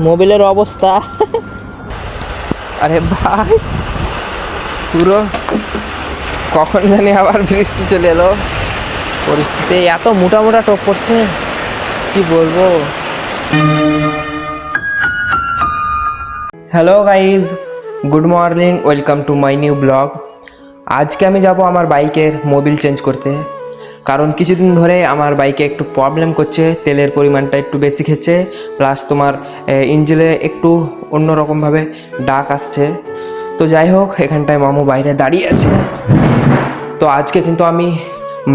মোবিলের অবস্থা আরে ভাই পুরো কখন জানি আবার বৃষ্টি চলে এলো। পরিস্থিতি এত মোটা মোটা টোপ পড়ছে কি বলবো। Hello guys, good morning, welcome to my new blog. আজকে আমি যাব আমার বাইকের মোবিল চেঞ্জ করতে, কারণ কিছুদিন ধরে আমার বাইকে একটু প্রবলেম করছে। তেলের পরিমাণটা একটু বেশি খেয়েছে, প্লাস তোমার ইঞ্জিনে একটু অন্যরকমভাবে ডাক আসছে। তো যাই হোক, এখানটায় মামু বাইরে দাঁড়িয়ে আছে। তো আজকে কিন্তু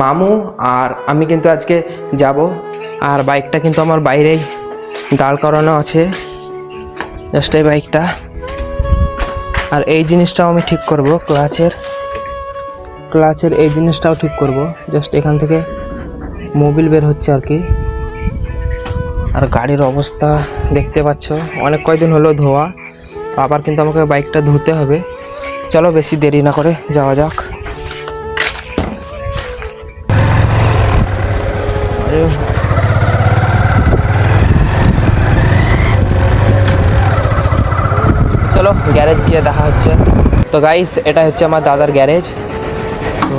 মামু আর আমি কিন্তু আজকে যাব, আর বাইকটা কিন্তু আমার বাইরেই দাঁড় করানো আছে, জাস্ট এই বাইকটা। আর এই জিনিসটাও আমি ঠিক করব, ক্লাচের এই জিনিসটাও ঠিক করব। জাস্ট এখান থেকে মোবিল বের হচ্ছে আর কি। আর গাড়ির অবস্থা দেখতে পাচ্ছ, অনেক কয়দিন হলো ধোয়া, আবার কিন্তু আমাকে বাইকটা ধুতে হবে। চলো বেশি দেরি না করে যাওয়া যাক। চলো গ্যারেজ গিয়ে দেখা হচ্ছে। তো গাইস, এটা হচ্ছে আমার দাদার গ্যারেজ। তো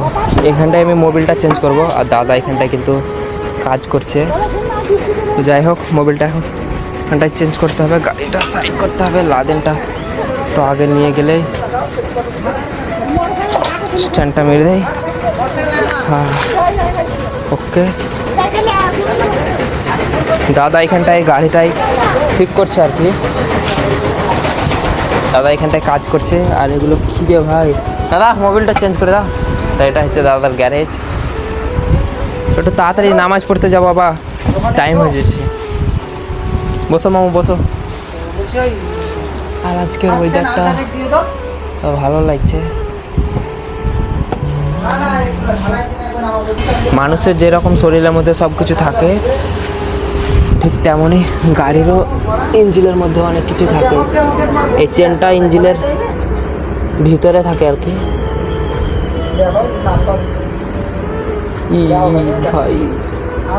এখানটায় আমি মোবিলটা চেঞ্জ করব, আর দাদা এখানটায় কিন্তু কাজ করছে। তো যাই হোক, মোবিলটা এখন এখানটায় চেঞ্জ করতে হবে, গাড়িটা সাইড করতে হবে। লাদেনটা একটু আগে নিয়ে গেলেই স্ট্যান্ডটা মেরে দেয়। হ্যাঁ, ওকে। দাদা এখানটায় গাড়িটাই ঠিক করছে আর কি। দাদা এখানটায় কাজ করছে। আর এগুলো কী রে ভাই, দাদা মোবিলটা চেঞ্জ করে দাও। তা এটা হচ্ছে দাদার গ্যারেজ। একটু তাড়াতাড়ি নামাজ পড়তে যাবো, বাবা টাইম হয়ে যাচ্ছে। বসো মামু, বসো। আর আজকের ওয়েদারটা ভালো লাগছে। মানুষের যেরকম শরীরের মধ্যে সব কিছু থাকে, ঠিক তেমনই গাড়িরও ইঞ্জিনের মধ্যে অনেক কিছু থাকে। এই চেনটা ইঞ্জিনের ভিতরে থাকে আর কি। ভাই,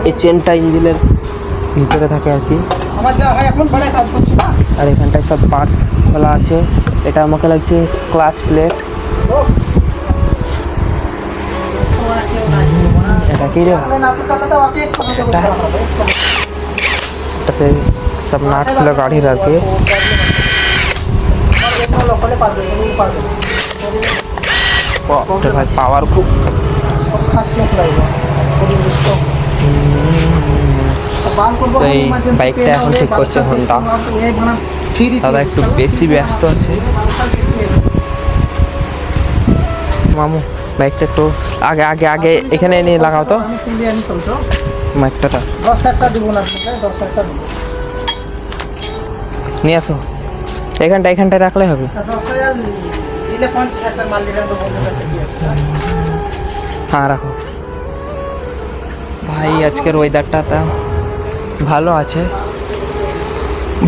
এই চেনটা ইঞ্জিনের ভিতরে থাকে আর কি। আর এখানটায় সব পার্টস খোলা আছে। এটা আমাকে লাগছে ক্লাচ প্লেট। এটা কি রে, এটাতে সব নাট খুলে গাড়ির আর কি। ভাই পাওয়ার খুব। তো এই বাইকটা এখন ঠিক করছে হোন্ডা। দাদা একটু বেশি ব্যস্ত আছে। মামু বাইকটা একটু আগে আগে আগে এখানে এনে লাগাও তো মাইকটা। নিয়ে আসো, এখানটায় রাখলে হবে। হ্যাঁ রাখো ভাই। আজকের ওয়েদারটা তা ভালো আছে,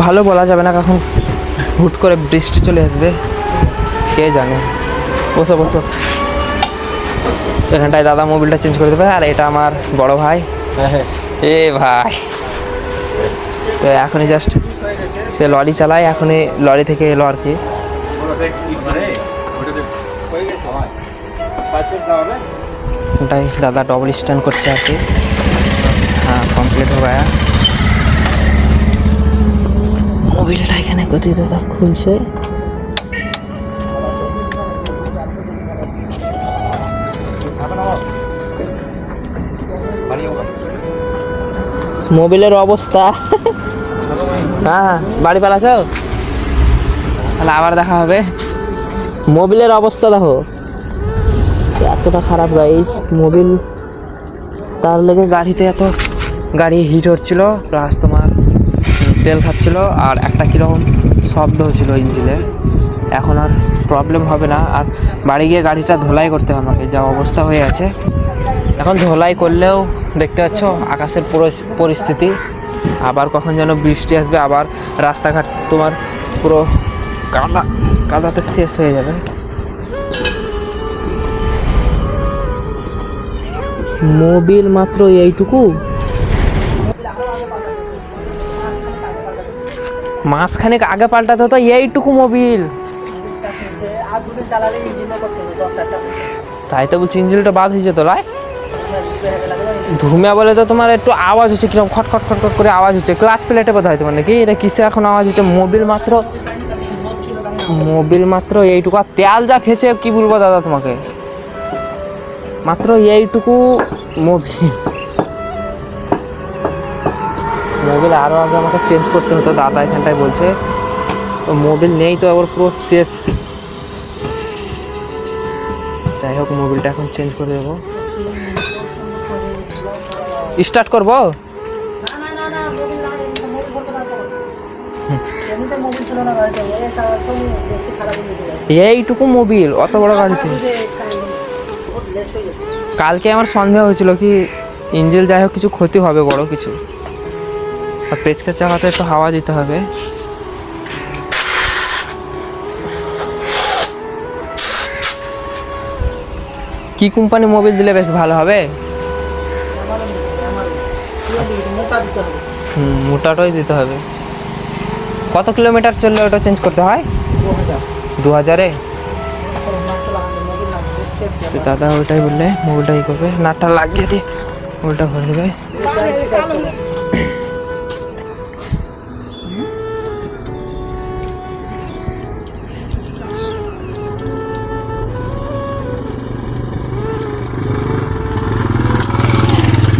ভালো বলা যাবে না, কখন হুট করে বৃষ্টি চলে আসবে কে জানে। বসো বসো। এখানটায় দাদা মোবিলটা চেঞ্জ করে দেবে। আর এটা আমার বড় ভাই। এ ভাই, তো এখনই জাস্ট সে লরি চালায়, এখনই লরি থেকে এলো আর কি। ওটাই দাদা ডবল স্ট্যান্ড করছে আর কি। হ্যাঁ, কমপ্লিট হয়ে গেছে। মোবিলটা এখানে কোথায় দাদা খুলছে। মোবিলের অবস্থা হ্যাঁ, বাড়ি পালাছ তাহলে আবার দেখা হবে। মোবিলের অবস্থা দেখো এতটা খারাপ গাইস। মোবিল তার লেগে গাড়িতে এত গাড়ি হিট হচ্ছিল, প্লাস তোমার তেল খাচ্ছিল, আর একটা কীরকম শব্দ হচ্ছিল ইঞ্জিনের। এখন আর প্রবলেম হবে না। আর বাড়ি গিয়ে গাড়িটা ধোলাই করতে হবে আমাকে, যা অবস্থা হয়ে আছে। এখন ধোলাই করলেও দেখতে পাচ্ছ আকাশের পরিস্থিতি, আবার কখন যেন বৃষ্টি আসবে, আবার রাস্তাঘাট তোমার পুরো কাদাতে শেষ হয়ে যাবে। মোবিল মাত্র এইটুকু, মাসখানেক আগে পাল্টাতে হতো এইটুকু মোবিল। তাই তো বলছি ইঞ্জিনটা বাদ হয়ে যেত লাই। ধুমিয়া বলে তো তোমার একটু আওয়াজ হচ্ছে, কিরকম খটখট খটখট করে আওয়াজ হচ্ছে। ক্লাচ প্লেটে বোধ হয় তোমার নাকি, এটা কিসে এখন আওয়াজ হচ্ছে? মোবিল মাত্র এইটুকু, আর তেল যা খেয়েছে কি বলবো দাদা তোমাকে, মাত্র এইটুকু মোবিল আরও আগে আমাকে চেঞ্জ করতে হতো, দাদা এখানটায় বলছে। তো মোবিল নেই তো আবার পুরো শেষ। যাই হোক মোবিলটা এখন চেঞ্জ করে দেবো। স্টার্ট করবো? এইটুকু মোবিল অত বড় গাড়িতে। কালকে আমার সন্দেহ হয়েছিল কি ইঞ্জিন যাই হোক কিছু ক্ষতি হবে বড় কিছু। আর পেচকা চাকাতে একটু হাওয়া দিতে হবে। কি কোম্পানি মোবিল দিলে বেশ ভালো হবে? মোটাটাই দিতে হবে। কত কিলোমিটার চললে ওটা চেঞ্জ করতে হয়? 2000-এ? তো দাদা ওইটাই বললে মোবিলটা ই করবে, নাটটা লাগিয়ে দিয়ে মোবিলটা ভরে দেবে।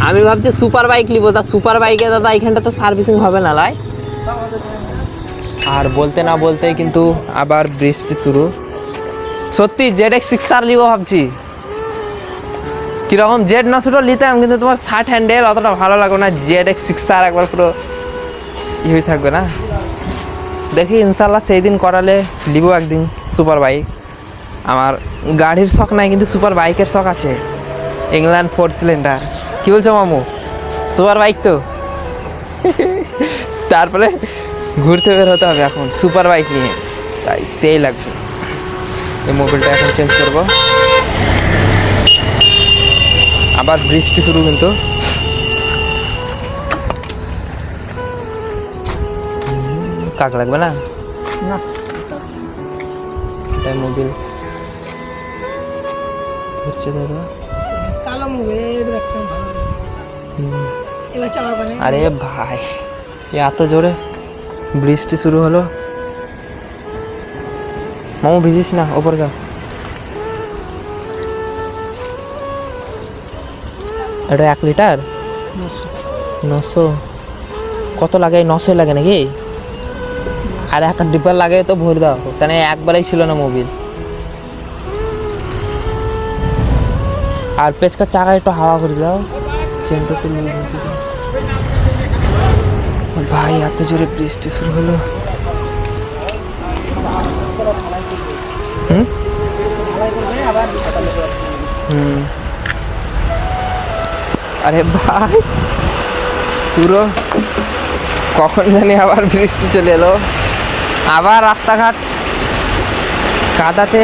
আমি ভাবছি সুপার বাইক নিব, তা সুপার বাইকে দাদা এখানটা তো সার্ভিসিং হবে না লাই। আর বলতে না বলতেই কিন্তু আবার বৃষ্টি শুরু। সত্যি ZX6R নিব ভাবছি। কীরকম Z900 নিতাম, কিন্তু তোমার 60 হ্যান্ডেল অতটা ভালো লাগবে না। ZX6R একবার পুরো ই হয়ে থাকবে না। দেখি ইনশাল্লাহ সেই দিন করালে নিব একদিন সুপার বাইক। আমার গাড়ির শখ নাই, কিন্তু সুপার বাইকের শখ আছে। England 4 cylinder. কি বলছো মামু? সুপার বাইক তো তারপরে ঘুরতে বের হতে হবে এখন সুপার বাইক নিয়ে, তাই সেই লাগবে। এই মোবিলটা এখন চেঞ্জ করব। আবার বৃষ্টি শুরু, কিন্তু কাক লাগবে না। এটাই মোবিল ঘুরছে দাদা। কালো মোবিল দেখতে ভালো এবার চালাবো না। আরে ভাই এত জোরে বৃষ্টি শুরু হলো। মামু ভিজিস না, ওপরে যাও। এটা 1 লিটার 900। কত লাগে? 900 লাগে নাকি? আর 1 ডিব্বার লাগে তো ভরে দাও, কেন একবারেই ছিল না মোবিল। আর পেচকার চাকা একটু হাওয়া করে দাও। ভাই এত জোরে বৃষ্টি শুরু হলো। আরে ভাই পুরো কখন জানি আবার বৃষ্টি চলে এলো। আবার রাস্তাঘাট কাদাতে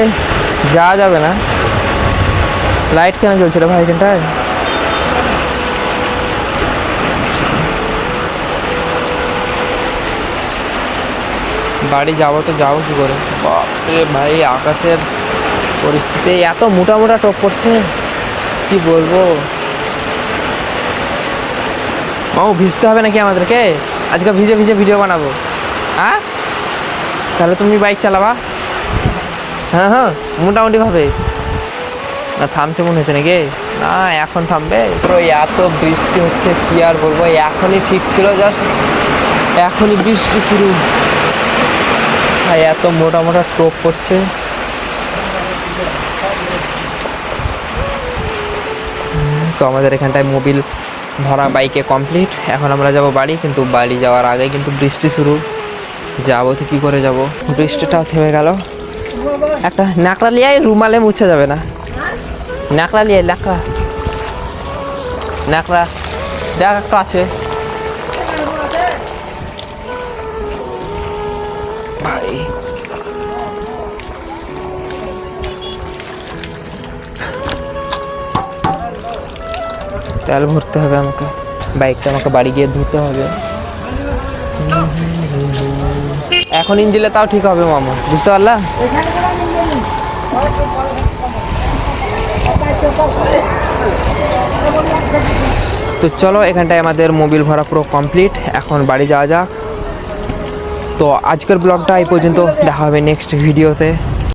যাওয়া যাবে না। লাইট কেন জ্বলছিল ভাই এখানটায়? বাড়ি যাবো তো যাবো কি করে? বাপরে ভাই আকাশের পরিস্থিতি এত মোটা মোটা টপ পড়ছে, কি বলবো। মামু ভিজতে হবে নাকি আমাদেরকে? আজকে ভিজে ভিজে ভিডিও বানাবো। হ্যাঁ তাহলে তুমি বাইক চালাবা? হ্যাঁ হ্যাঁ মোটামুটি ভাবে। না থামছে মনে হয়েছে নাকি? না এখন থামবে। পুরো এত বৃষ্টি হচ্ছে কি আর বলবো। এখনই ঠিক ছিল, জাস্ট এখনই বৃষ্টি শুরু। ভাই এত মোটা মোটা টোপ পড়ছে। তো আমাদের এখানটায় মোবিল ভরা বাইকে কমপ্লিট। এখন আমরা যাব বাড়ি, কিন্তু বাড়ি যাওয়ার আগে কিন্তু বৃষ্টি শুরু। যাবো তো কী করে যাব? বৃষ্টিটাও থেমে গেল। একটা ন্যাকড়া লিয়ে রুমালে মুছে যাবে না। ন্যাকড়া লিয়ে ন্যাকড়া ন্যাকড়া দেখ একটা আছে ভাই। তেল ভরতে হবে আমাকে, বাইকটা আমাকে বাড়ি গিয়ে ধুতে হবে। এখন ইঞ্জিলে তাও ঠিক হবে মামু, বুঝতে পারলা? তো চলো, এখানটায় আমাদের মোবিল ভরা পুরো কমপ্লিট, এখন বাড়ি যাওয়া যাক। তো আজকের ব্লগটা এই পর্যন্ত, দেখা হবে নেক্সট ভিডিওতে।